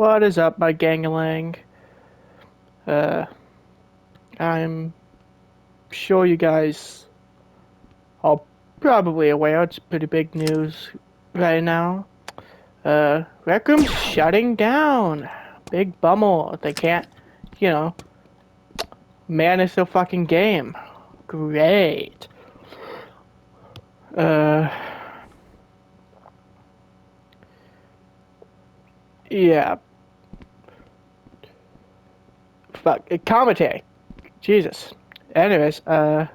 What is up, my gangalang? Uh, I'm sure you guys are probably aware it's pretty big news right now. Rec Room's shutting down. Big bummer. They can't, you know, manage the fucking game. Great. Uh, yeah. Fuck. Commentary. Jesus. Anyways, yeah,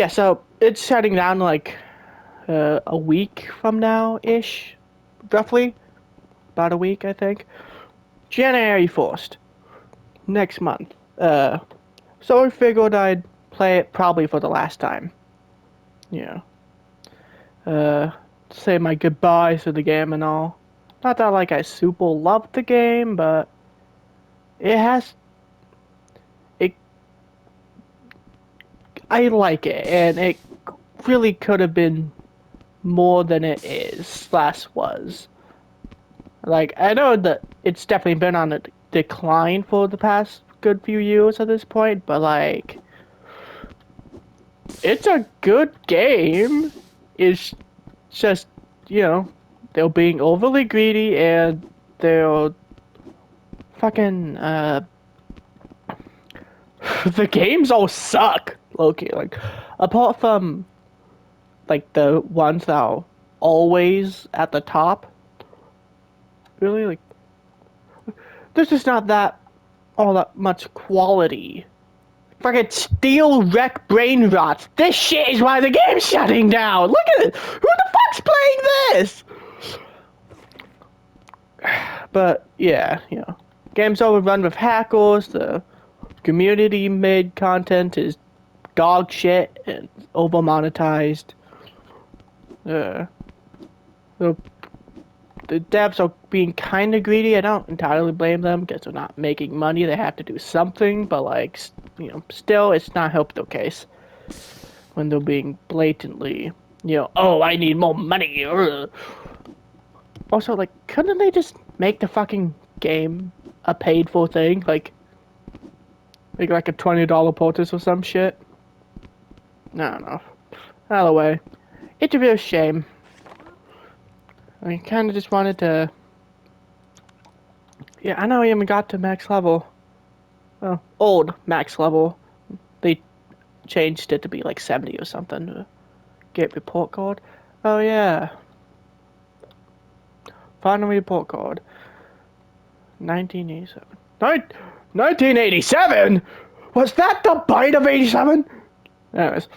so it's shutting down like a week from now ish, roughly. About a week, I think. January 1st, next month. So I figured I'd play it probably for the last time. Yeah. Uh, say my goodbyes to the game and all. Not that like I super love the game, but it has it. I like it, and it really could have been more than it is slash was. Like I know that it's definitely been on a decline for the past good few years at this point, but like it's a good game. It's just, they're being overly greedy and they're fucking, the games all suck, Loki. Like, apart from, like, the ones that are always at the top, really, like, there's just not that, all that much quality. Fucking steel wreck brain rots. This shit is why the game's shutting down. Look at it. Who the fuck's playing this? But yeah, game's overrun with hackers. The community made content is dog shit and over monetized. Uh, the, the devs are being kind of greedy. I don't entirely blame them because they're not making money. They have to do something, but like, still, it's not helped their case when they're being blatantly, oh, I need more money. Also, like, couldn't they just make the fucking game a paid for thing? Make like a $20 purchase or some shit? I don't know. Either way, it's a real shame. I kind of just wanted to. Yeah, I know I even got to max level. Well, old max level. They changed it to be like 70 or something to get report card. Oh yeah. Final report card. 1987. 1987? Was that the bite of 87? Anyways,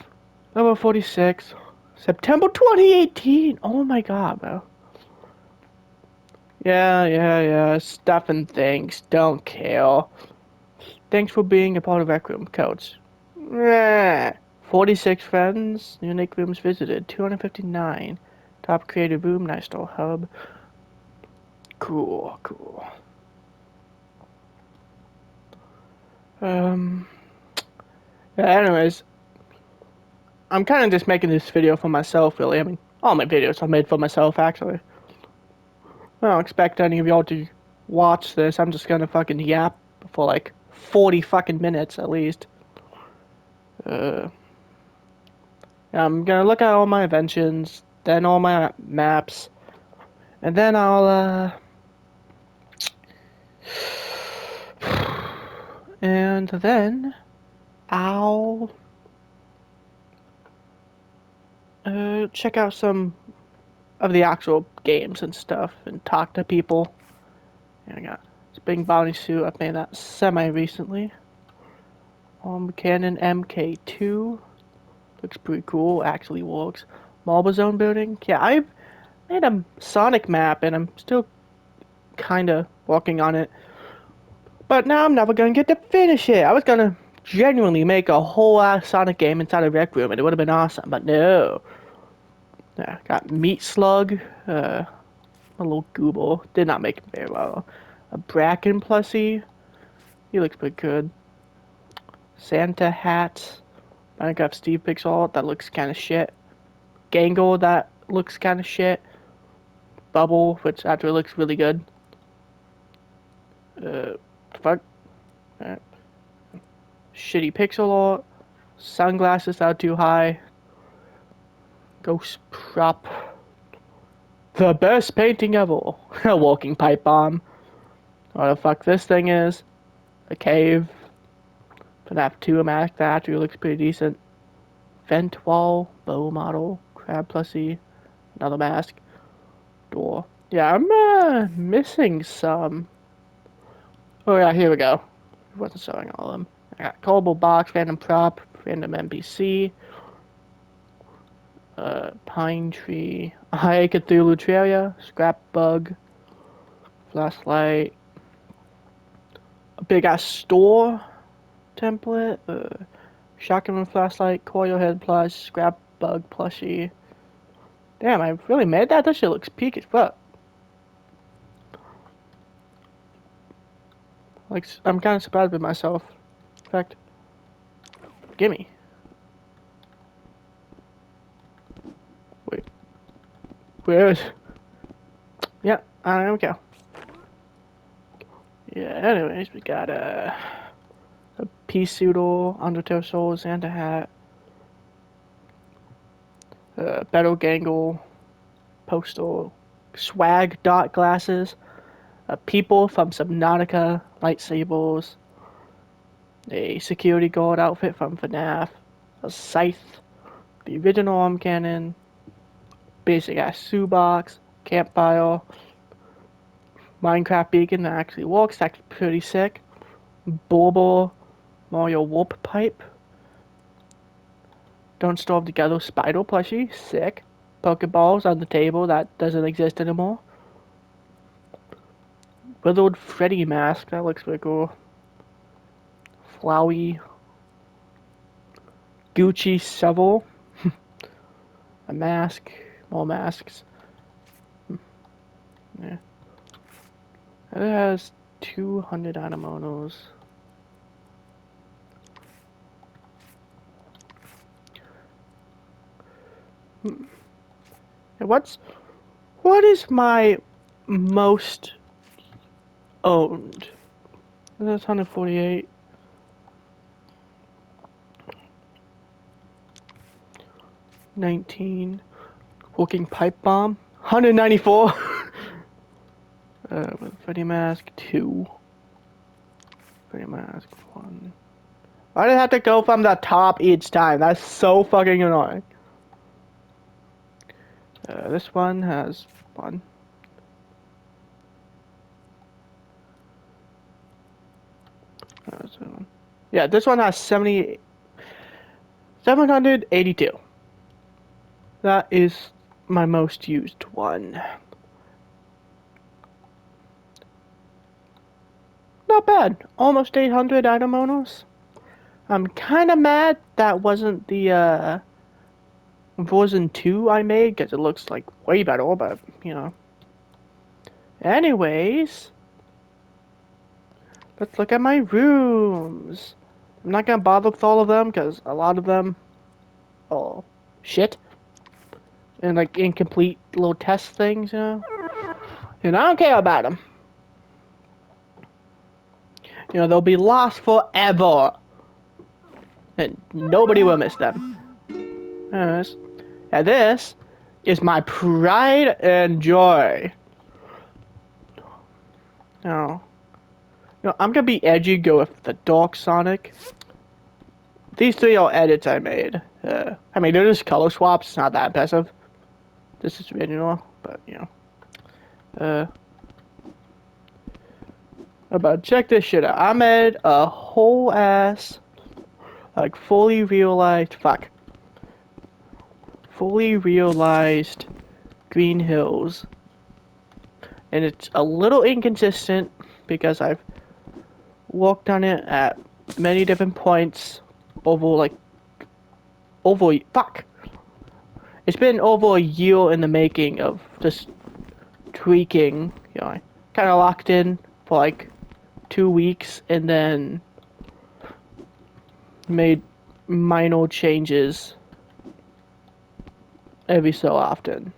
level 46. September 2018. Oh my god, bro. Yeah. Stuff and things. Don't care. Thanks for being a part of Rec Room, Coach. 46 friends. Unique rooms visited. 259. Top creative room. Nice little hub. Cool. Um. Yeah, anyways, I'm kind of just making this video for myself, really. I mean, all my videos are made for myself, actually. I don't expect any of y'all to watch this. I'm just gonna fucking yap for like 40 fucking minutes at least. Uh, I'm gonna look at all my inventions, then all my maps, and then and then I'll check out some of the actual games and stuff and talk to people. And I got this big bounty suit. I've made that semi recently. Canon MK2 looks pretty cool. Actually works. Marble Zone building. Yeah, I've made a Sonic map and I'm still kind of working on it. But now I'm never gonna get to finish it. I was gonna genuinely make a whole ass Sonic game inside a Rec Room and it would have been awesome. But no. Yeah, got Meat Slug. A little Google. Did not make it very well. A Bracken plushie. He looks pretty good. Santa hat. Minecraft Steve Pixel. That looks kind of shit. Gangle. That looks kind of shit. bubble, which actually looks really good. Fuck. Shitty pixel art. Sunglasses out too high. Ghost prop. The best painting ever. A walking pipe bomb. What the fuck this thing is. A cave. FNAF 2 mask that actually looks pretty decent. Vent wall. Bow model. Crab plushie. Another mask. Door. Yeah, I'm missing some. Oh yeah, here we go. It wasn't showing all of them. I got callable box, random prop, random NPC, pine tree, high Cthulhu Traria, scrap bug, flashlight, a big ass store template, shotgun flashlight, coil head plush, scrap bug plushie. Damn, I really made that? That shit looks peak as fuck. Like, I'm kind of surprised with myself. In fact, gimme. Wait. Where is... Yeah, there we go. Yeah, anyways, we got a pea pseudo, Undertale Soul, Santa hat, Battle Gangle, postal, swag dot glasses, people from Subnautica, lightsabers, a security guard outfit from FNAF, a scythe, the original arm cannon, basic ass shoebox, campfire, Minecraft beacon that actually works, that's pretty sick, Bobo, Mario warp pipe, Don't Starve Together spider plushie, sick, Pokeballs on the table that doesn't exist anymore, Withered Freddy mask, that looks pretty cool, Flowey, Gucci shovel, a mask, more masks. Yeah. It has 200 Adamonos. What is my most owned? That's 148. 19. Walking pipe bomb. 194. With Freddy mask 2. Freddy mask 1. Why did I have to go from the top each time? That's so fucking annoying. This one has 1. Yeah, this one has 782. That is my most used one. Not bad. Almost 800 Adamonos. I'm kind of mad that wasn't the version 2 I made, because it looks like way better, but, you know. Anyways, let's look at my rooms. I'm not gonna bother with all of them, because a lot of them are shit. And, like, incomplete little test things, you know. And I don't care about them. You know, they'll be lost forever. And nobody will miss them. Yes. And this is my pride and joy. Now, I'm gonna be edgy, go with the Dark Sonic. These 3 are edits I made. I mean, they're just color swaps, it's not that impressive. This is original, but, you know. But check this shit out. I made a whole ass, like, fully realized Green Hills. And it's a little inconsistent because I've worked on it at many different points it's been over a year in the making of just tweaking, you know, I kind of locked in for like 2 weeks and then made minor changes every so often.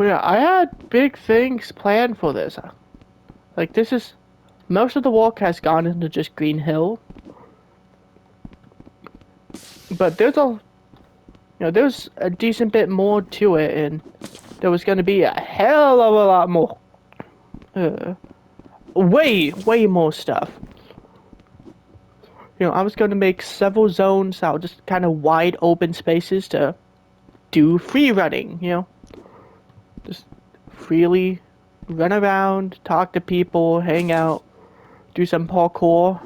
But yeah, I had big things planned for this. Like, this is... Most of the walk has gone into just Green Hill. But there's a... there's a decent bit more to it, and there was going to be a hell of a lot more. Way more stuff. I was going to make several zones out, just kind of wide open spaces to do free running, Just freely run around, talk to people, hang out, do some parkour,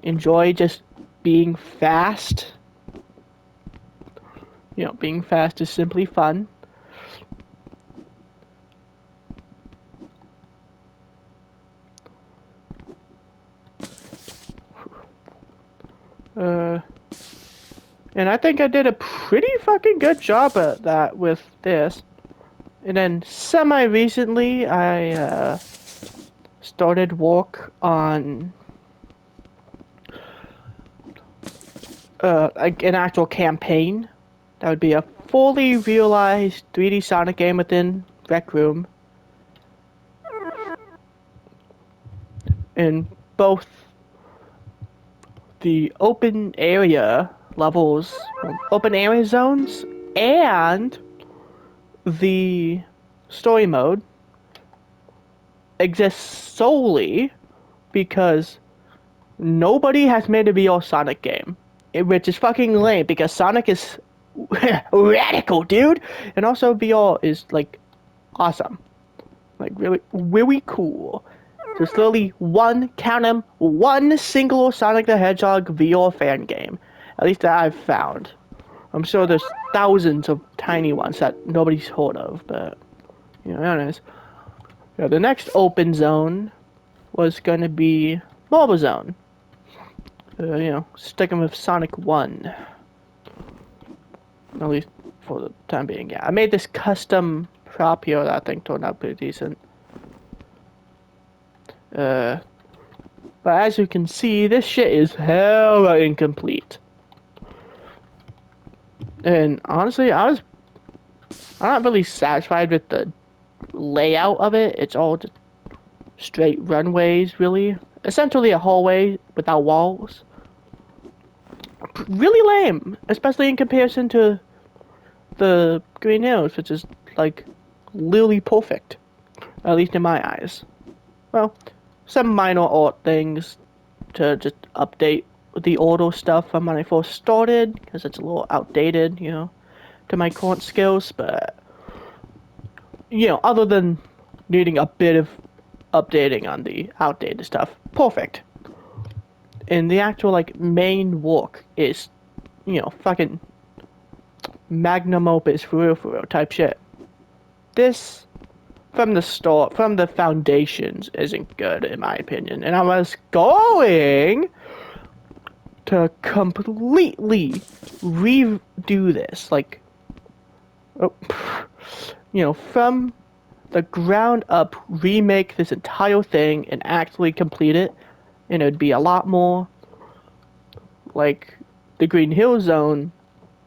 enjoy just being fast. Being fast is simply fun. And I think I did a pretty fucking good job at that with this. And then semi-recently, I started work on like an actual campaign. That would be a fully realized 3D Sonic game within Rec Room. In both the open area levels, open area zones, and the story mode exists solely because nobody has made a real Sonic game, which is fucking lame because Sonic is radical, dude, and also VR is like awesome, like really cool. There's literally one single Sonic the Hedgehog VR fan game, at least that I've found. I'm sure there's thousands of tiny ones that nobody's heard of, but anyways. The next open zone was gonna be Marble Zone. Sticking with Sonic 1. At least for the time being, yeah. I made this custom prop here that I think turned out pretty decent. But as you can see, this shit is hella incomplete. And honestly, I'm not really satisfied with the layout of it. It's all just straight runways, really. Essentially a hallway without walls. Really lame, especially in comparison to the Green Hills, which is like literally perfect, at least in my eyes. Well, some minor art things to just update the auto stuff from when I first started, because it's a little outdated, to my current skills, but, other than needing a bit of updating on the outdated stuff, perfect. And the actual, main work is, fucking magnum opus for real type shit. This, from the start, from the foundations, isn't good, in my opinion. And I was going to completely redo this, from the ground up, remake this entire thing and actually complete it, and it'd be a lot more like the Green Hill Zone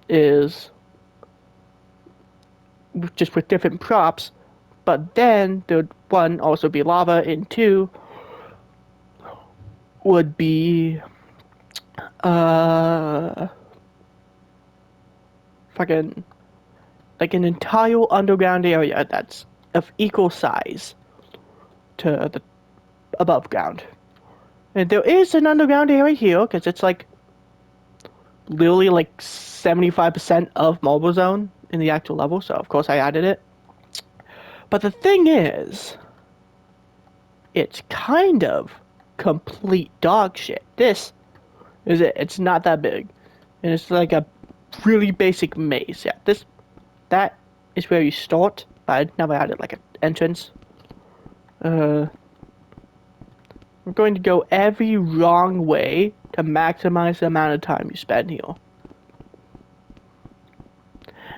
is, just with different props, but then there'd one also be lava, and two would be fucking like an entire underground area that's of equal size to the above ground. And there is an underground area here, because it's literally 75% of Marble Zone in the actual level, so of course I added it. But the thing is, it's kind of complete dog shit. This is it. It's not that big. And it's like a really basic maze. Yeah, that is where you start, but I never added an entrance. We're going to go every wrong way to maximize the amount of time you spend here.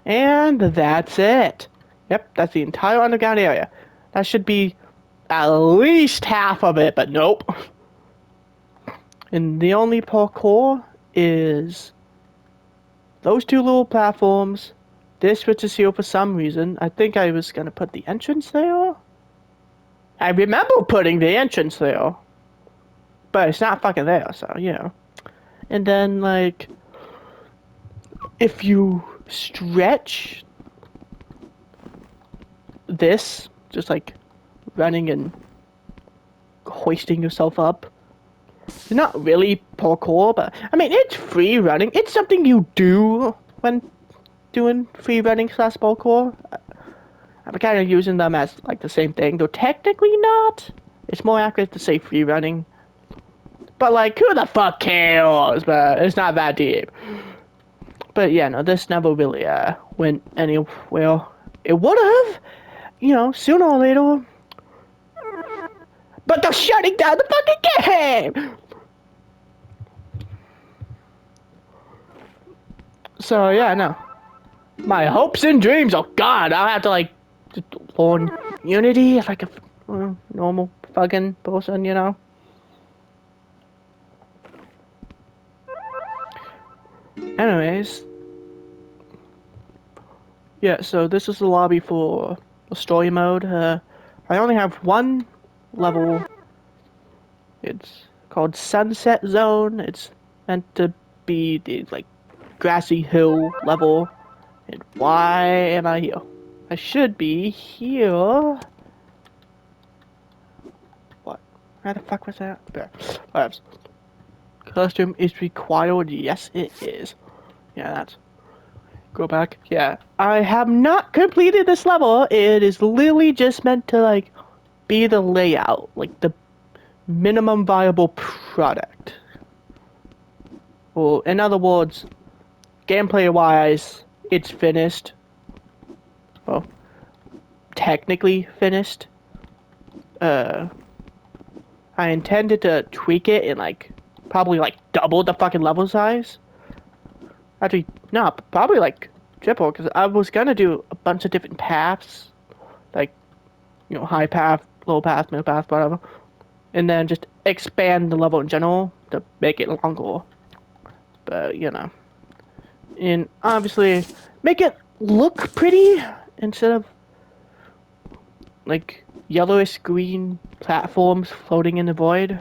And that's it. Yep, that's the entire underground area. That should be at least half of it, but nope. And the only parkour is those two little platforms, this switches here for some reason. I think I was gonna put the entrance there. I remember putting the entrance there, but it's not fucking there, so, you know. And then, like, if you stretch this, just like running and hoisting yourself up, it's not really parkour, but I mean, it's free running. It's something you do when doing free running slash parkour. I'm kind of using them as like the same thing, though technically not. It's more accurate to say free running. But like, who the fuck cares? But it's not that deep. But yeah, no, this never really went anywhere. It would have, you know, sooner or later. But they're shutting down the fucking game! So yeah, no. My hopes and dreams, oh god, I'll have to like just learn Unity like a normal fucking person, you know? Anyways. Yeah, so this is the lobby for the story mode. I only have one level. It's called Sunset Zone. It's meant to be the like grassy hill level. And why am I here? I should be here. What? Where the fuck was that? There. Perhaps. Costume is required. Yes, it is. Yeah, that's. Go back. Yeah. I have not completed this level. It is literally just meant to, like, be the layout. Like, the minimum viable product. Well, in other words, gameplay-wise, it's finished. Well, technically finished. I intended to tweak it and, like, probably, like, double the fucking level size. Actually, no, probably like triple, because I was gonna do a bunch of different paths, like, you know, high path, low path, middle path, whatever, and then just expand the level in general to make it longer. But, you know, and obviously make it look pretty instead of like yellowish green platforms floating in the void.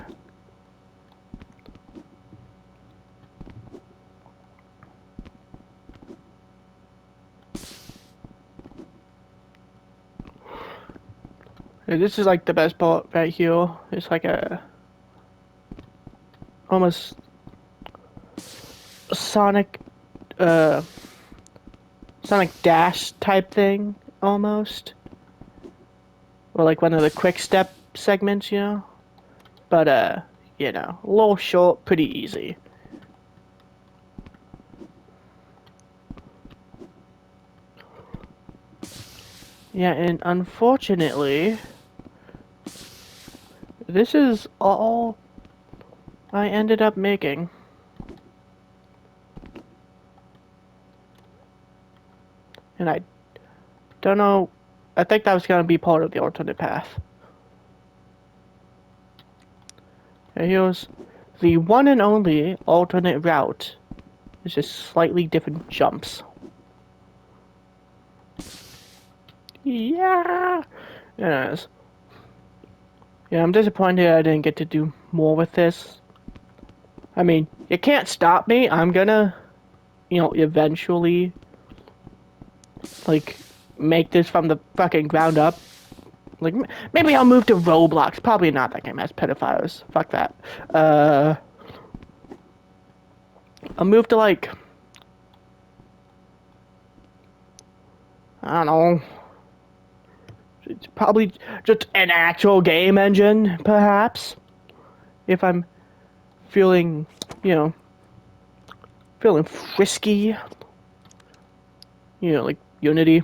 This is like the best part right here. It's like a almost Sonic Sonic Dash type thing almost. Or like one of the quick step segments, you know? But you know, a little short, pretty easy. Yeah, and unfortunately, this is all I ended up making. And I don't know, I think that was going to be part of the alternate path. And here's the one and only alternate route. It's just slightly different jumps. Yeah! Anyways. Yeah, I'm disappointed I didn't get to do more with this. I mean, you can't stop me. I'm gonna, you know, eventually, like, make this from the fucking ground up. Like, maybe I'll move to Roblox. Probably not. That game has pedophiles. Fuck that. I'll move to, like, I don't know. It's probably just an actual game engine, perhaps. If I'm feeling, you know, feeling frisky. You know, like Unity.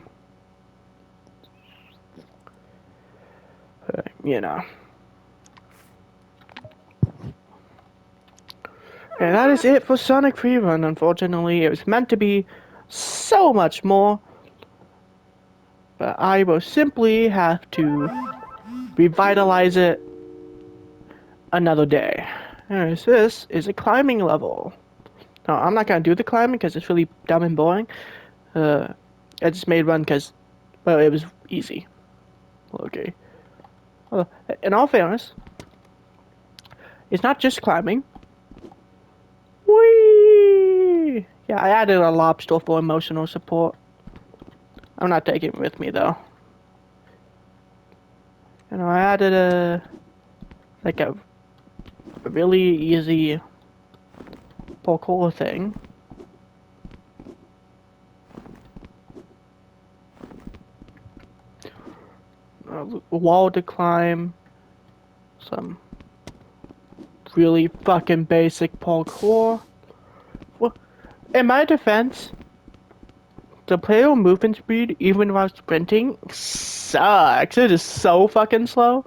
You know. And that is it for Sonic Freerun, unfortunately. It was meant to be so much more. But I will simply have to revitalize it another day. Anyways, this is a climbing level. No, I'm not gonna do the climbing because it's really dumb and boring. I just made one because, well, it was easy. Okay. Well, in all fairness, it's not just climbing. Whee! Yeah, I added a lobster for emotional support. I'm not taking it with me though. You know, I added like a really easy parkour thing. A wall to climb. Some really fucking basic parkour. Well, in my defense, the player movement speed, even while sprinting, sucks. It is so fucking slow.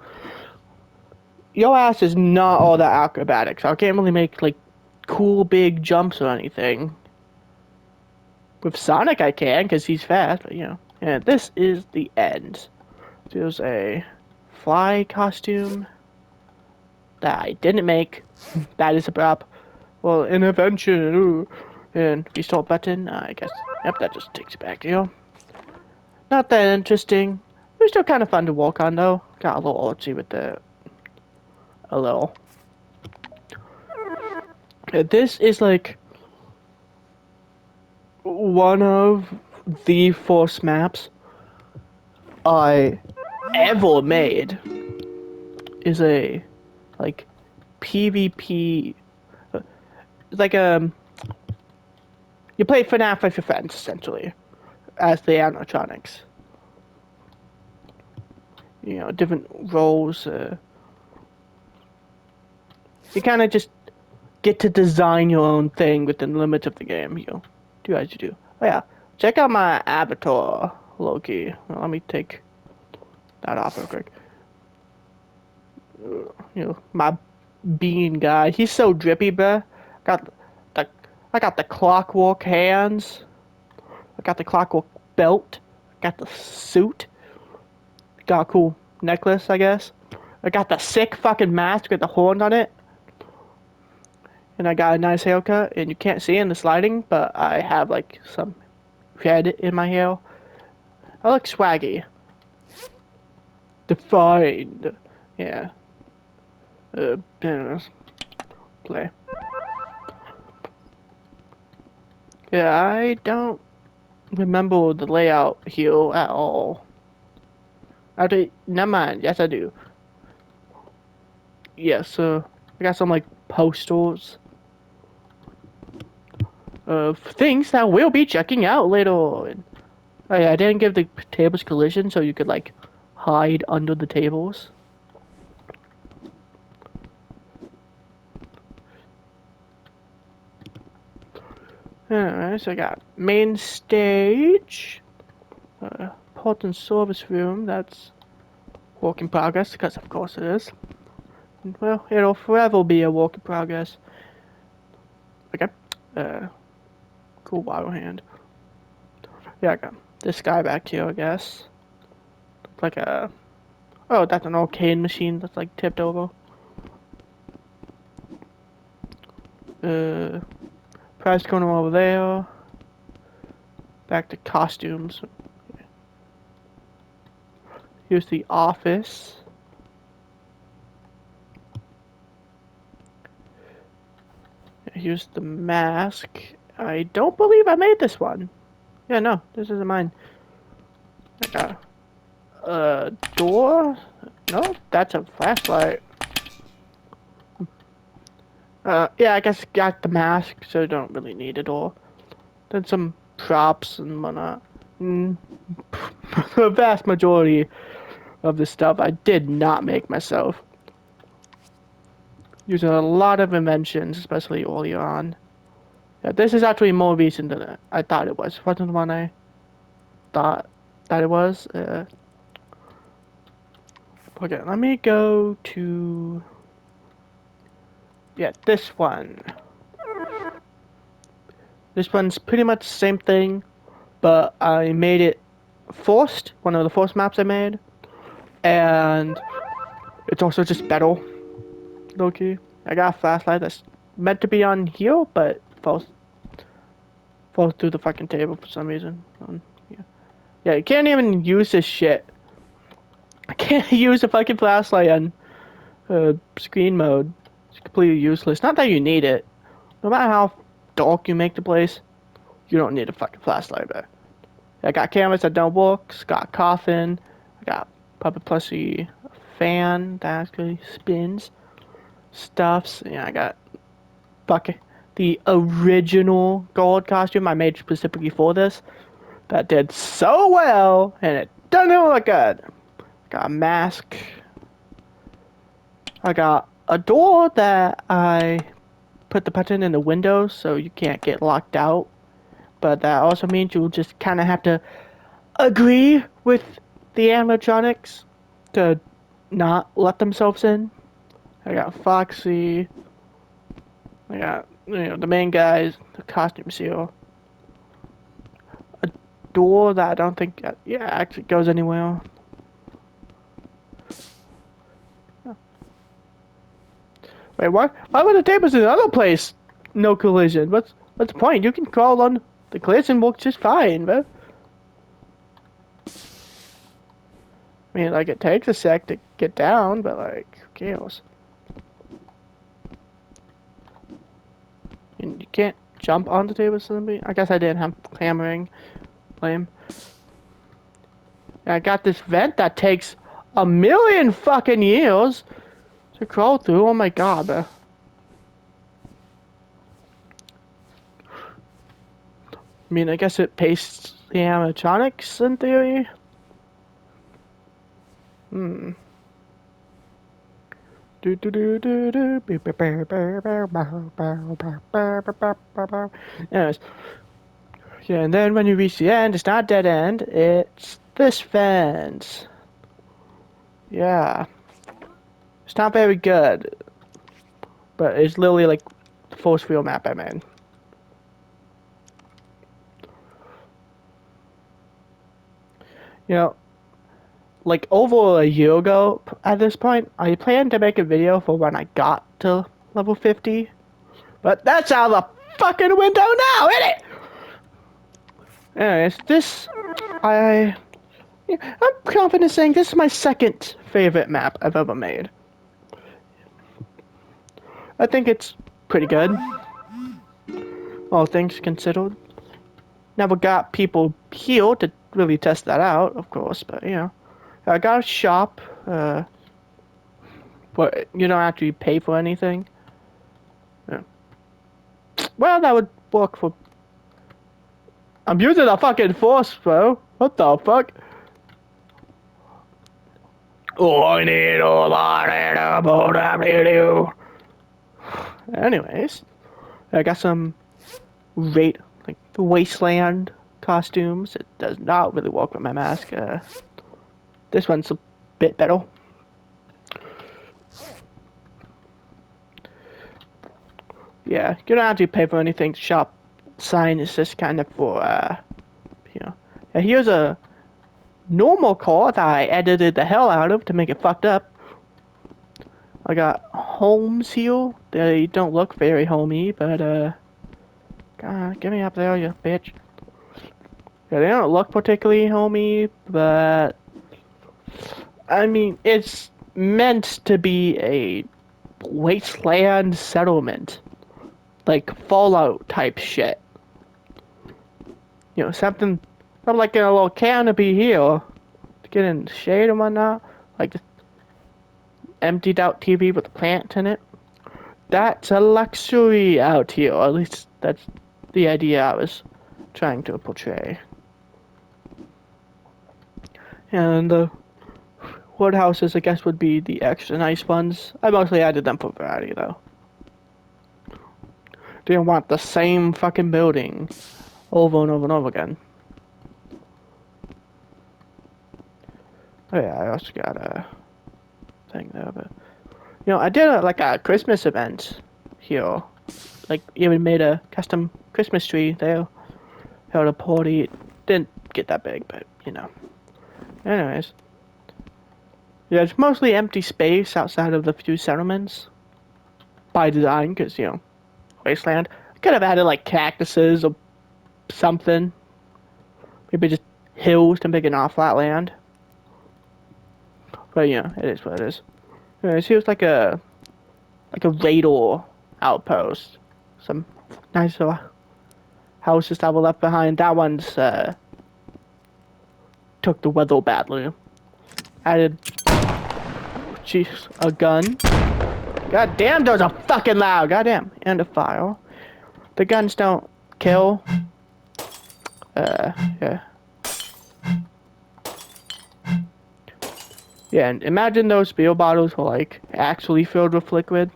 Your ass is not all that acrobatic, so I can't really make like cool big jumps or anything. With Sonic I can, because he's fast, but you know. And this is the end. There's a fly costume that I didn't make. That is a prop. Well, intervention. Ooh. And restart button, I guess. Yep, that just takes it back, you know. Not that interesting. It was still kind of fun to walk on, though. Got a little artsy with the... A little. This is like... one of the first maps I ever made. Is a... Like... PvP... It's like you play FNAF with your friends, essentially. As the animatronics. You know, different roles. You kind of just get to design your own thing within the limits of the game. You know, do as you do. Oh yeah, check out my avatar, Loki. Well, let me take that off real quick. You know, my bean guy. He's so drippy, bruh. Got the, I got the clockwork hands. I got the clockwork belt. I got the suit. Got a cool necklace, I guess. I got the sick fucking mask with the horns on it. And I got a nice haircut. And you can't see in the sliding, but I have like some red in my hair. I look swaggy. Defined. Yeah. Anyways. Play. Yeah, I don't remember the layout here at all. Actually, never mind. Yes, I do. Yeah, so I got some like posters of things that we'll be checking out later on. Oh yeah, I didn't give the tables collision so you could like hide under the tables. Alright, so I got main stage, port and service room, that's work in progress, because of course it is. Well, it'll forever be a work in progress. Okay, cool bottle hand. Yeah, I got this guy back here, I guess. Like a, oh, that's an arcade machine that's like tipped over. Prize corner over there. Back to costumes. Here's the office. Here's the mask. I don't believe I made this one. Yeah, no, this isn't mine. I got a door? No, that's a flashlight. Yeah, I guess got the mask, so don't really need a door. Then some props and whatnot. The vast majority of the stuff I did not make myself. Using a lot of inventions, especially early on. Yeah, this is actually more recent than I thought it was. Wasn't the one I thought that it was. Okay, let me go to... Yeah, this one. This one's pretty much the same thing, but I made it forced, one of the first maps I made. And it's also just better. Low-key. I got a flashlight that's meant to be on here, but falls through the fucking table for some reason. Yeah. Yeah, you can't even use this shit. I can't use a fucking flashlight on screen mode. It's completely useless. Not that you need it. No matter how dark you make the place, you don't need a fucking flashlight, but I got cameras that don't work, got a coffin, I got puppet plushie fan that actually spins, stuffs, yeah, I got fucking the original gold costume I made specifically for this that did so well and it doesn't look good. Got a mask. I got a door that I put the button in the window so you can't get locked out. But that also means you'll just kind of have to agree with the animatronics to not let themselves in. I got Foxy. I got the main guys, the costume seal. A door that I don't think actually goes anywhere. Wait, what? Why would the tables in the other place no collision? What's the point? You can crawl on the collision works just fine, but I mean, like, it takes a sec to get down, but, like, who cares? And you can't jump on the table with somebody? I guess I didn't have hammering. Lame. And I got this vent that takes a million fucking years to crawl through. Oh my god. I mean, I guess it pastes the animatronics in theory. Hmm. Anyways, yeah, and then when you reach the end, it's not dead end, it's this fence. Yeah. It's not very good, but it's literally like the first real map I made. You know, like over a year ago at this point, I planned to make a video for when I got to level 50, but that's out of the fucking window now, isn't it? Anyways, I'm confident saying this is my second favorite map I've ever made. I think it's pretty good, all things considered. Never got people here to really test that out, of course, but I got a shop, but you don't actually pay for anything. Yeah. Well, that would work for. I'm using a fucking force, bro. What the fuck? Oh, I need all that. Anyways, I got some like wasteland costumes. It does not really work with my mask. This one's a bit better. Yeah, you don't actually pay for anything. Shop sign is just kind of for Yeah, here's a normal car that I edited the hell out of to make it fucked up. I got homes here. They don't look very homey, but God, get me up there, you bitch. Yeah, they don't look particularly homey, but I mean, it's meant to be a wasteland settlement, like Fallout type shit. Something like in a little canopy here to get in the shade and whatnot, like the emptied out TV with a plant in it. That's a luxury out here, or at least that's the idea I was trying to portray. And the wood houses, I guess, would be the extra nice ones. I mostly added them for variety, though. Didn't want the same fucking building over and over and over again. Oh yeah, I also got a thing there, but I did a Christmas event here. Like, even made a custom Christmas tree there. Held a party. It didn't get that big, but Anyways, yeah, it's mostly empty space outside of the few settlements by design, because wasteland. I could have added like cactuses or something. Maybe just hills to make it not flat land. But yeah, it is what it is. Anyways, here's like a radar outpost. Some nice houses that were left behind. That one's took the weather badly. Added, jeez, a gun. God damn, those are fucking loud. God damn, and a file. The guns don't kill. Yeah. Yeah, and imagine those beer bottles were like actually filled with liquid.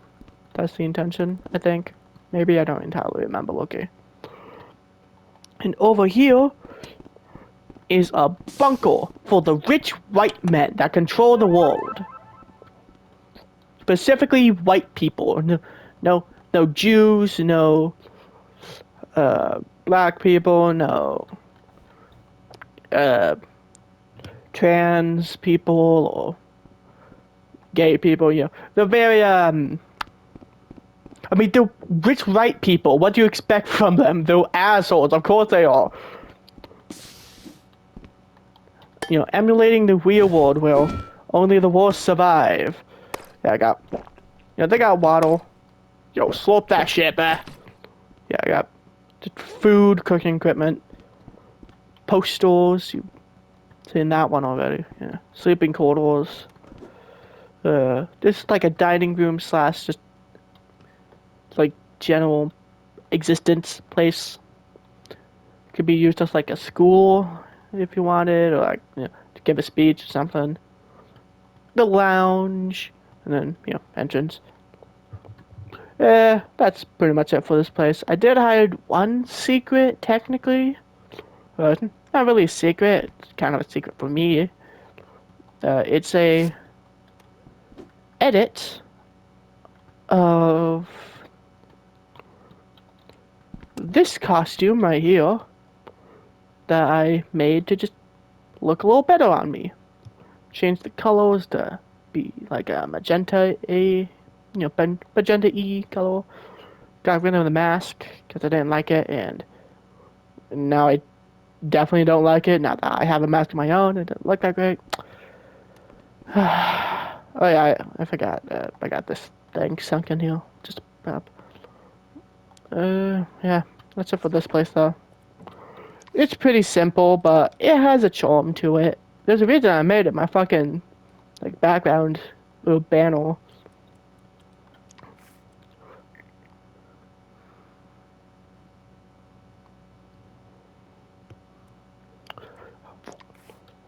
That's the intention, I think. Maybe, I don't entirely remember. Okay. And over here is a bunker for the rich white men that control the world. Specifically white people. No Jews, no black people, no trans people or gay people, you know. They're very I mean, they're rich white people. What do you expect from them? They're assholes. Of course they are. You know, emulating the real world where only the worst survive. Yeah, I got... You know, they got waddle. Yo, slurp that shit, man. Yeah, I got food, cooking equipment. Post stores. You've seen that one already. Yeah. Sleeping quarters. This is like a dining room slash just like general existence place. Could be used as like a school if you wanted, or like, you know, to give a speech or something. The lounge, and then, you know, entrance. That's pretty much it for this place. I did hide one secret, technically. But not really a secret. It's kind of a secret for me. It's a edit of this costume right here that I made to just look a little better on me. Change the colors to be like a magenta A, you know, magenta E color. Got rid of the mask because I didn't like it, and now I definitely don't like it. Now that I have a mask of my own, it doesn't look that great. Oh yeah, I forgot. I got this thing sunk in here. Just up. Yeah, that's it for this place though. It's pretty simple, but it has a charm to it. There's a reason I made it. My fucking like background little banner.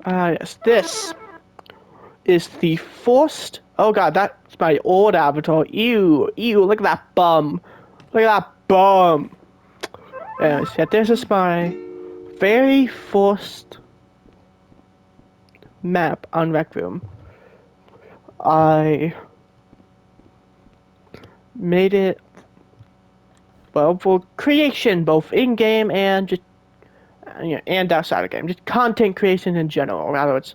Yes, this is the first. Oh god, that's my old avatar. Ew, look at that bum. Look at that bum. Anyways, yeah, this is my very first map on Rec Room. I made it, well, for creation, both in-game and just, you know, and outside of game. Just content creation in general, whether it's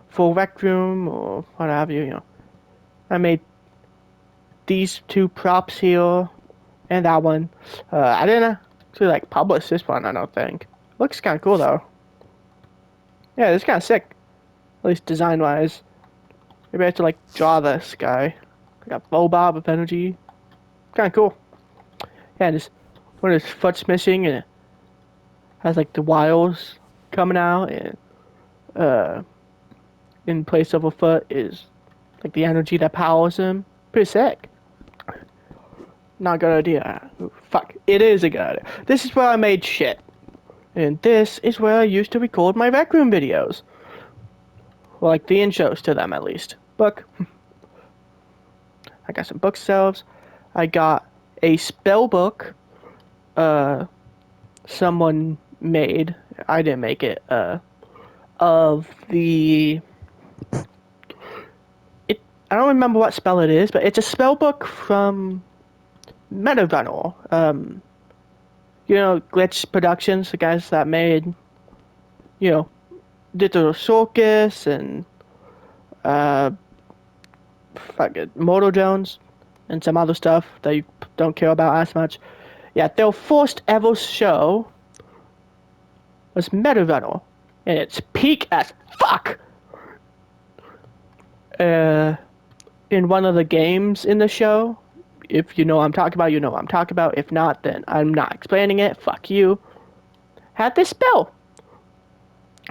for Rec Room or what have you, you know. I made these two props here and that one. I didn't actually like publish this one, I don't think. Looks kind of cool though. Yeah, it's kind of sick, at least design wise. Maybe I have to like draw this guy. I got Bob with energy. Kind of cool. Yeah, and just when his foot's missing and it has like the wires coming out, and in place of a foot is like the energy that powers him. Pretty sick. Not a good idea. Fuck, it is a good idea. This is where I made shit. And this is where I used to record my Rec Room videos. Well, like the intros to them at least. Book. I got some bookshelves. I got a spell book. Someone made. I didn't make it. Of the. I don't remember what spell it is, but it's a spell book from Metagunner. You know, Glitch Productions, the guys that made, you know, Digital Circus and fucking Moto Jones and some other stuff that you don't care about as much. Yeah, their first ever show was Metagunner. and it's peak as fuck. In one of the games in the show, if you know what I'm talking about, you know what I'm talking about. If not, then I'm not explaining it. Fuck you. Had this spell.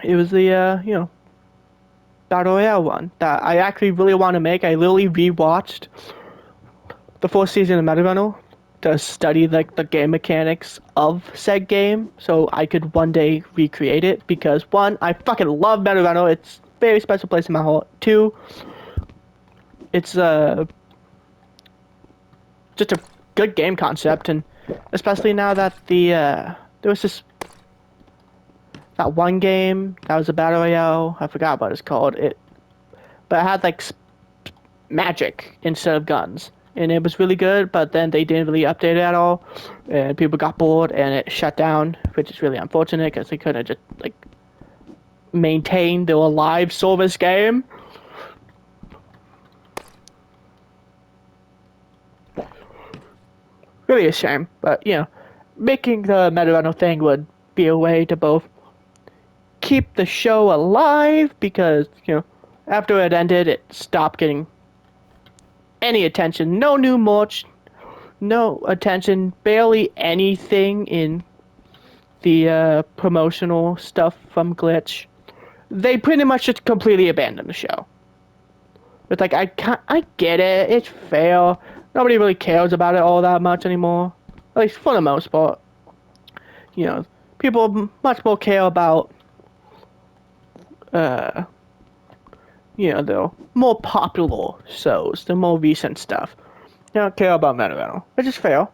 It was the Battle Royale one that I actually really want to make. I literally rewatched the fourth season of MetaRunner to study like the game mechanics of said game, so I could one day recreate it. Because one, I fucking love MetaRunner. It's a very special place in my heart. Two, it's just a good game concept, and especially now that there was this that one game that was a battle royale. I forgot what it's called. But it had like magic instead of guns, and it was really good. But then they didn't really update it at all, and people got bored, and it shut down, which is really unfortunate because they couldn't just like maintain their live service game. Really a shame, but making the MetaRunner thing would be a way to both keep the show alive because after it ended, it stopped getting any attention. No new merch, no attention, barely anything in the promotional stuff from Glitch. They pretty much just completely abandoned the show. It's like I get it. It's fair. Nobody really cares about it all that much anymore. At least for the most part. People much more care about uh the more popular shows, the more recent stuff. They don't care about MetaRunner, which is fair.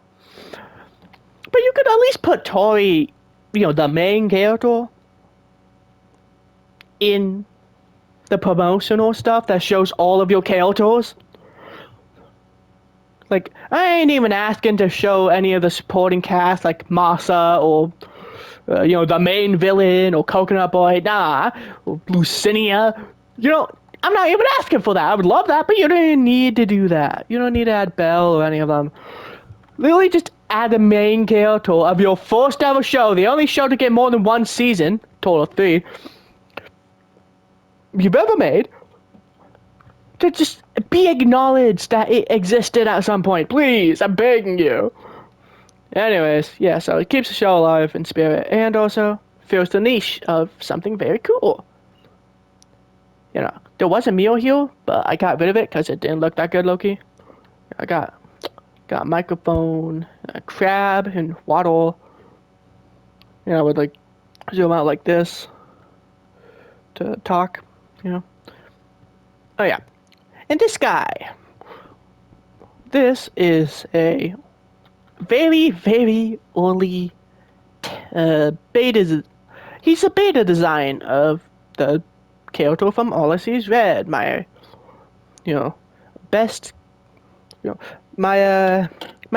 But you could at least put Tori, the main character, in the promotional stuff that shows all of your characters. Like, I ain't even asking to show any of the supporting cast, like Masa or, the main villain or Coconut Boy. Nah, or Lucinia. I'm not even asking for that. I would love that, but you don't need to do that. You don't need to add Belle or any of them. Literally just add the main character of your first ever show, the only show to get more than one season, total of 3, you've ever made, to just be acknowledged that it existed at some point. Please, I'm begging you. Anyways, yeah, so it keeps the show alive in spirit and also fills the niche of something very cool. There was a meal here, but I got rid of it because it didn't look that good, Loki. I got a microphone, a crab, and waddle. I would like zoom out like this to talk. Oh yeah, and this guy. This is a very, very early beta. He's a beta design of the character from All I See Is Red. My, best, my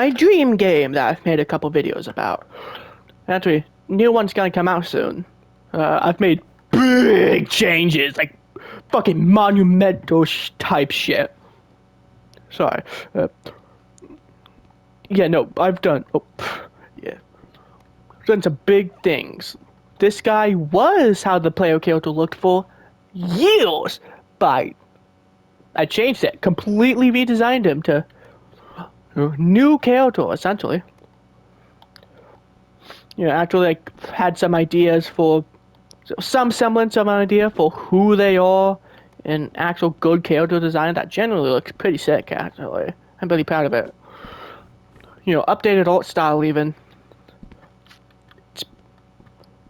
dream game that I've made a couple videos about. Actually, new one's gonna come out soon. I've made big changes, like fucking monumental type shit. Sorry. Yeah, no, I've done. Oh, yeah. Done some big things. This guy was how the player character looked for years, but I changed it. Completely redesigned him to new character, essentially. Actually, like, had some ideas for some semblance of an idea for who they are, and actual good character design that generally looks pretty sick, actually. I'm really proud of it. Updated art style even. It's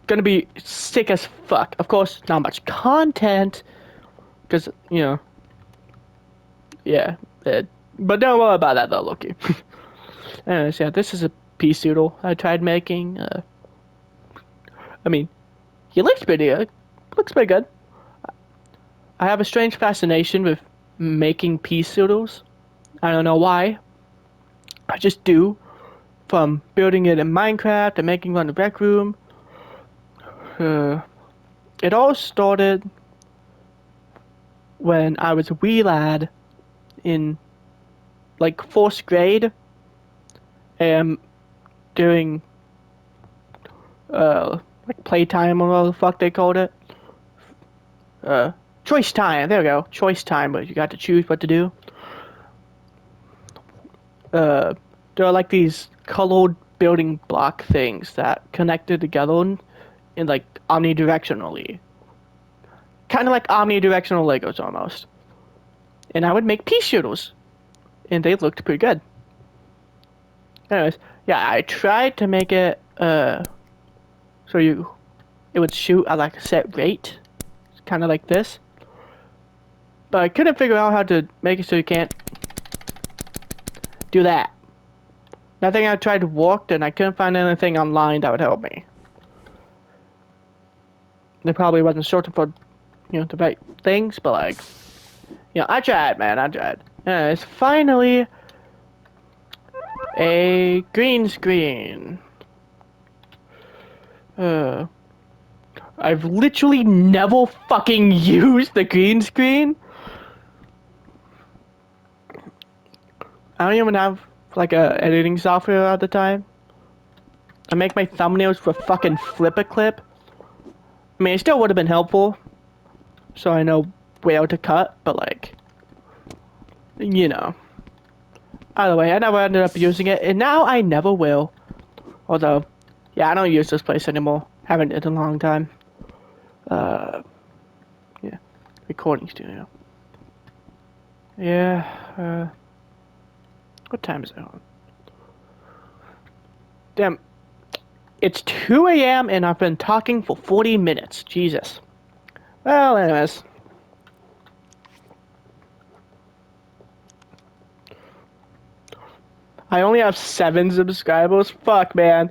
gonna be sick as fuck. Of course, not much content, because, yeah. But don't worry about that though, Loki. Anyways, yeah, this is a peace doodle I tried making. I mean, he looks pretty good. Looks pretty good. I have a strange fascination with making peace doodles. I don't know why. I just do. From building it in Minecraft and making one in the Rec Room. It all started when I was a wee lad in like 4th grade and doing like playtime or whatever the fuck they called it. choice time. There we go. Choice time, but you got to choose what to do. There are like these colored building block things that connected together in like omnidirectionally. Kind of like omnidirectional Legos almost. And I would make pea shooters. And they looked pretty good. Anyways, yeah, I tried to make it so it would shoot at like a set rate. Kind of like this. But I couldn't figure out how to make it so you can't do that. Nothing I tried worked, and I couldn't find anything online that would help me. They probably wasn't searching for, the right things, but like, I tried, man, I tried. And it's finally a green screen. I've literally never fucking used the green screen. I don't even have like a editing software at the time. I make my thumbnails for fucking FlipaClip. I mean, it still would have been helpful, so I know where to cut, but like, Either way, I never ended up using it, and now I never will. Although, yeah, I don't use this place anymore. Haven't in a long time. Yeah, recording studio. Yeah, what time is it on? Damn, it's 2 a.m. and I've been talking for 40 minutes. Jesus. Well, anyways. I only have 7 subscribers. Fuck, man.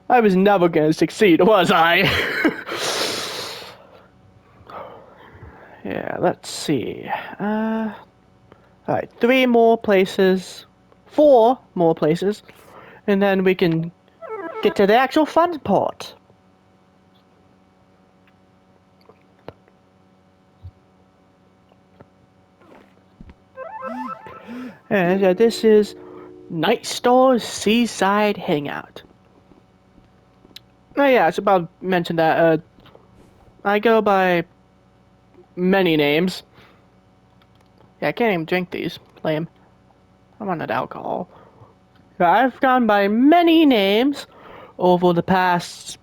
I was never gonna succeed, was I? Yeah, let's see. Alright, 3 more places. 4 more places. And then we can get to the actual fun part. And this is Nightstar's Seaside Hangout. Oh yeah, I was about to mention that. I go by many names. Yeah, I can't even drink these. Lame. I wanted alcohol. I've gone by many names over the past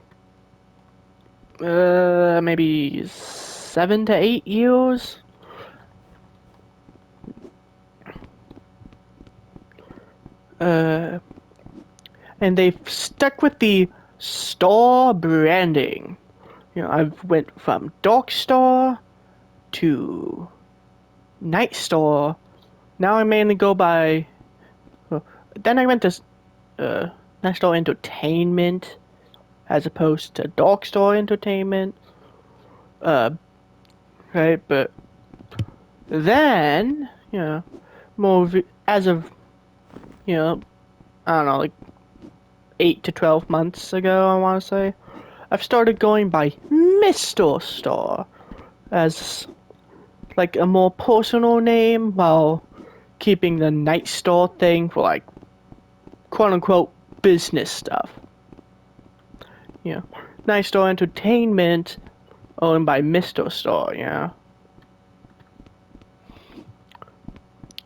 maybe 7 to 8 years. And they've stuck with the Star branding. I've went from Darkstar to Nightstar. Now I mainly go by. Then I went to Nightstar Entertainment as opposed to Darkstar Entertainment. Right, but then more as of I don't know, like 8 to 12 months ago, I want to say, I've started going by Mr. Star as like a more personal name while keeping the Nightstar thing for like quote unquote business stuff. Nightstar Entertainment owned by Mr. Star,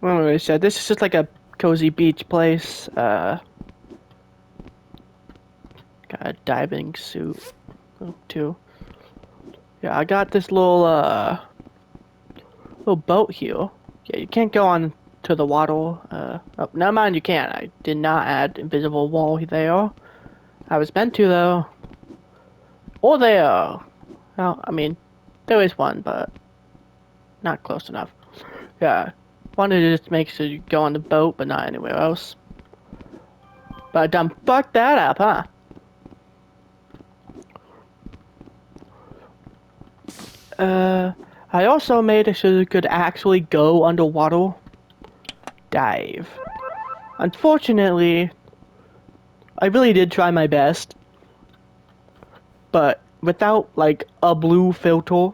Well, like I said, this is just like a cozy beach place. Got a diving suit too. Yeah, I got this little boat here. Yeah, you can't go on to the water. Oh, never mind, you can't. I did not add invisible wall there. I was meant to though. Or there. Well, I mean, there is one, but not close enough. Yeah, wanted to just make sure you go on the boat, but not anywhere else. But I done fucked that up, huh? I also made it so you could actually go underwater. Dive. Unfortunately, I really did try my best. But without, like, a blue filter,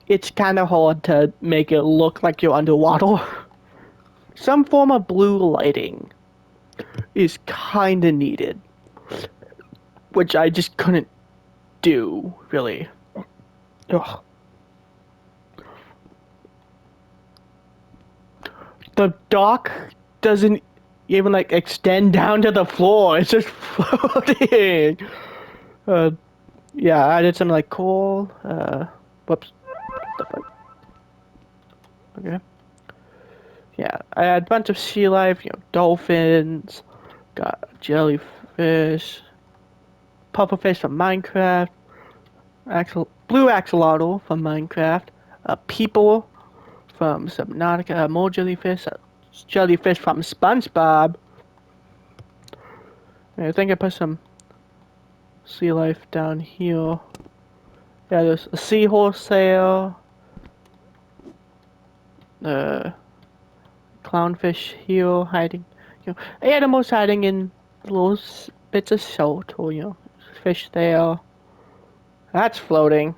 it's kind of hard to make it look like you're underwater. Some form of blue lighting is kind of needed. Which I just couldn't do, really. Ugh. The dock doesn't even like extend down to the floor. It's just floating. Uh, yeah, I did some like coal. Whoops. The fuck? Okay. Yeah, I had a bunch of sea life. Dolphins. Got jellyfish. Pufferfish from Minecraft. Blue axolotl from Minecraft. People from Subnautica. More jellyfish. Jellyfish from SpongeBob. I think I put some sea life down here. Yeah, there's a seahorse there. Clownfish here hiding. Animals hiding in little bits of salt, or fish there. That's floating.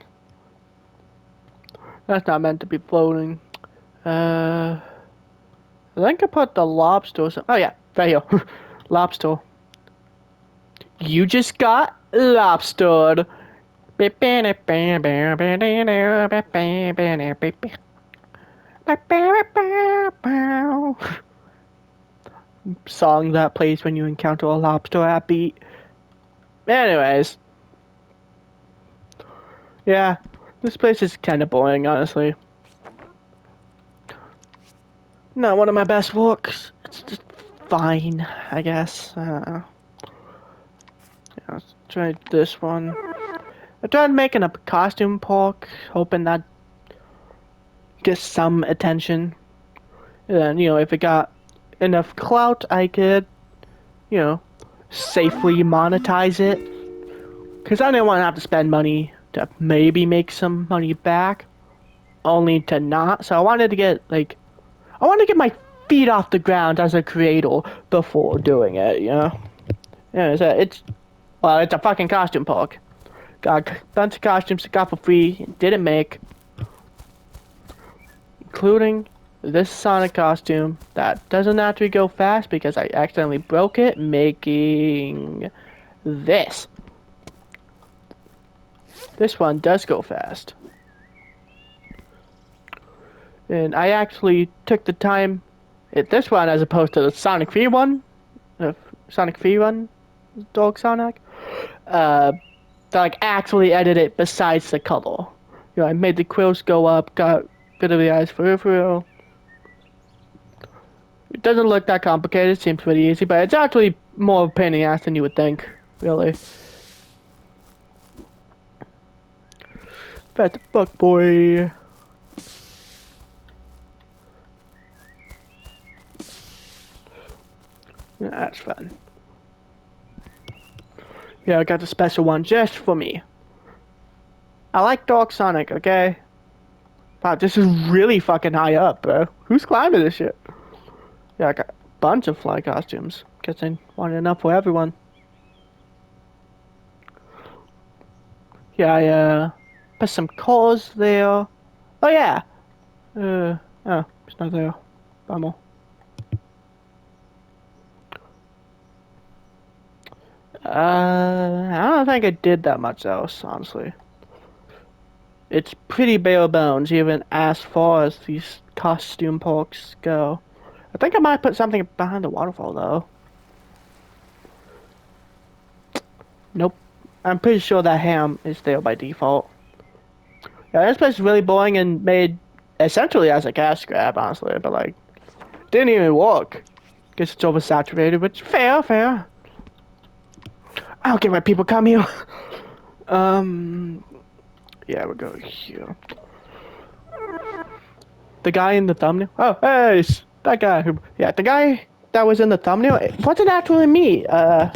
That's not meant to be floating. I think I put the lobster. Oh yeah, right here. Lobster. You just got lobstered. Song that plays when you encounter a lobster at beat. Anyways, yeah, this place is kind of boring, honestly. Not one of my best walks. It's just fine, I guess. Yeah, let's try this one. I tried making a costume park, hoping that gets some attention. And then, if it got enough clout, I could, you know, safely monetize it. Because I didn't want to have to spend money to maybe make some money back, only to not. So I wanted to get, I wanted to get my feet off the ground as a creator before doing it, Yeah, it's a fucking costume park. Got a bunch of costumes I got for free, didn't make, including this Sonic costume that doesn't actually go fast because I accidentally broke it, making this. This one does go fast. And I actually took the time at this one as opposed to the Sonic 3 one, the Sonic 3 one, Dog Sonic, to actually edit it besides the color. I made the quills go up, got rid of the eyes for real. It doesn't look that complicated, it seems pretty easy, but it's actually more of a pain in the ass than you would think, really. Fat fuck boy. Yeah, that's fun. Yeah, I got the special one just for me. I like Dog Sonic, okay? Wow, this is really fucking high up, bro. Who's climbing this shit? Yeah, I got a bunch of fly costumes. Guess I wanted enough for everyone. Yeah, I put some cars there. Oh yeah. Oh, it's not there. Bummer. I don't think I did that much else, honestly. It's pretty bare bones, even as far as these costume parks go. I think I might put something behind the waterfall, though. Nope. I'm pretty sure that ham is there by default. Yeah, this place is really boring and made essentially as a cash grab, honestly, but didn't even work. Guess it's oversaturated, which fair. I don't get why people come here. Yeah, we'll go here. The guy in the thumbnail. Oh, hey, that guy. The guy that was in the thumbnail. It wasn't actually me. I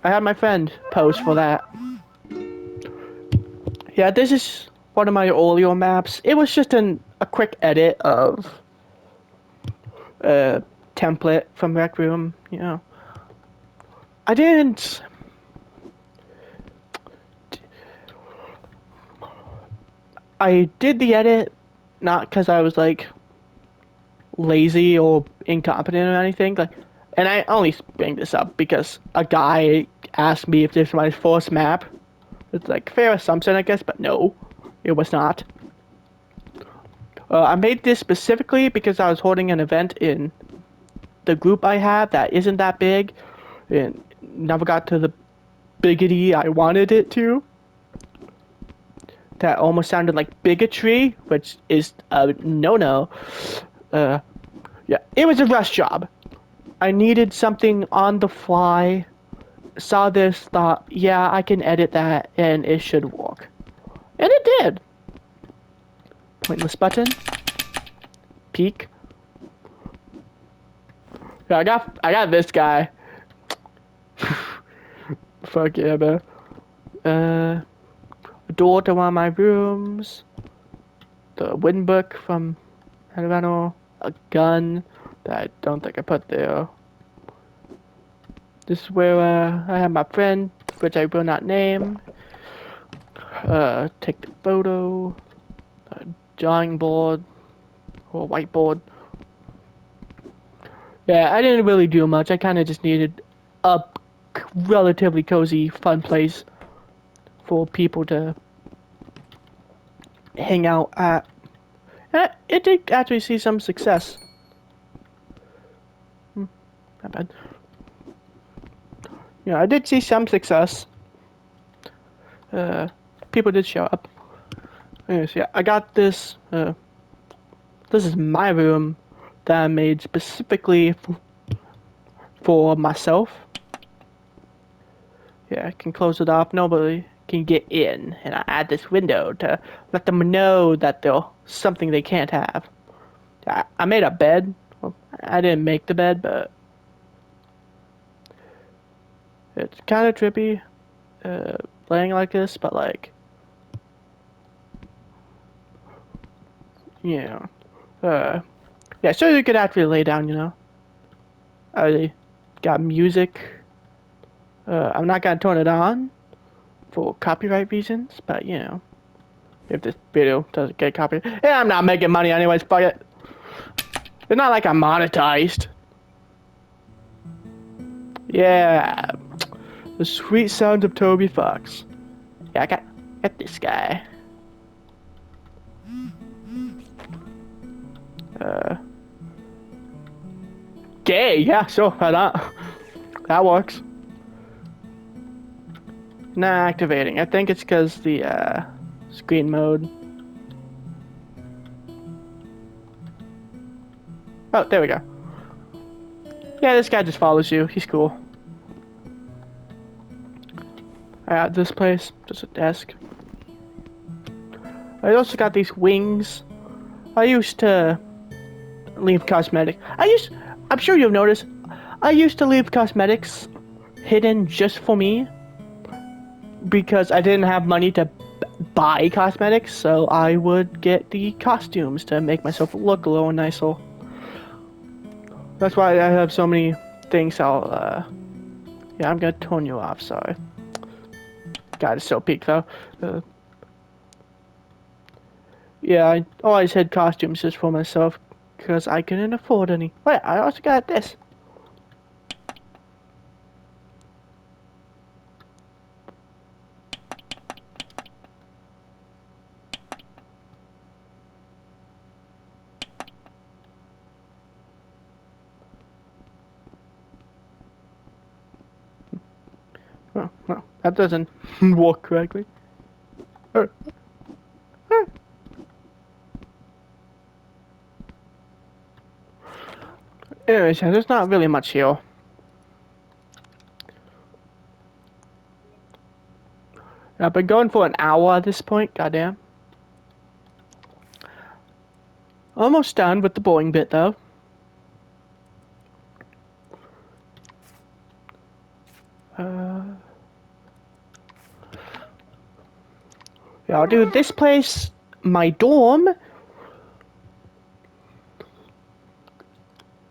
had my friend post for that. Yeah, this is one of my earlier maps. It was just a quick edit of a template from Rec Room, I didn't. I did the edit not because I was lazy or incompetent or anything. And I only bring this up because a guy asked me if this was my first map It's like fair assumption, I guess, but no, it was not. I made this specifically because I was holding an event in the group I have that isn't that big, and never got to the biggity I wanted it to. That almost sounded like bigotry, which is a no-no. Yeah, it was a rush job. I needed something on the fly. Saw this, thought, yeah, I can edit that, and it should work. And it did. Pointless button. Peek. Yeah, I got this guy. Fuck yeah, man. A door to one of my rooms. The wind book from Helvano. A gun that I don't think I put there. This is where I have my friend, which I will not name. Take the photo. Drawing board. Or whiteboard. Yeah, I didn't really do much. I kind of just needed a relatively cozy, fun place for people to hang out at. And it did actually see some success. Not bad. Yeah, I did see some success. People did show up. Anyways, yeah, I got this. This is my room that I made specifically for myself. Yeah, I can close it off. Nobody can get in, and I add this window to let them know that there's something they can't have. I made a bed. Well, I didn't make the bed, but it's kind of trippy, laying like this. But like, you know, yeah, so you could actually lay down. You know, I got music. I'm not gonna turn it on for copyright reasons, but you know, if this video doesn't get copyrighted, yeah, I'm not making money anyways. Fuck it. It's not like I'm monetized. Yeah, the sweet sound of Toby Fox. Yeah, I got this guy. Gay, yeah, sure, why not? That works. Not activating. I think it's because the screen mode. Oh, there we go. Yeah, this guy just follows you. He's cool. I got this place, just a desk. I also got these wings. I used to leave cosmetics. I'm sure you've noticed, I used to leave cosmetics hidden just for me because I didn't have money to buy cosmetics, so I would get the costumes to make myself look a little nicer. That's why I have so many things. Yeah, I'm gonna turn you off, sorry. God, it's so peak though. Yeah, I always had costumes just for myself because I couldn't afford any. Wait, I also got this. Oh, no, that doesn't work correctly. Anyways, yeah, there's not really much here. I've been going for an hour at this point, goddamn. Almost done with the boring bit though. Yeah, I'll do this place, my dorm.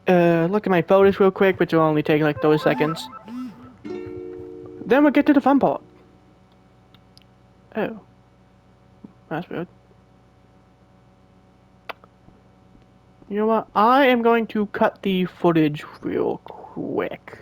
Look at my photos real quick, which will only take like 30 seconds. Then we'll get to the fun part. Oh. That's weird. You know what? I am going to cut the footage real quick.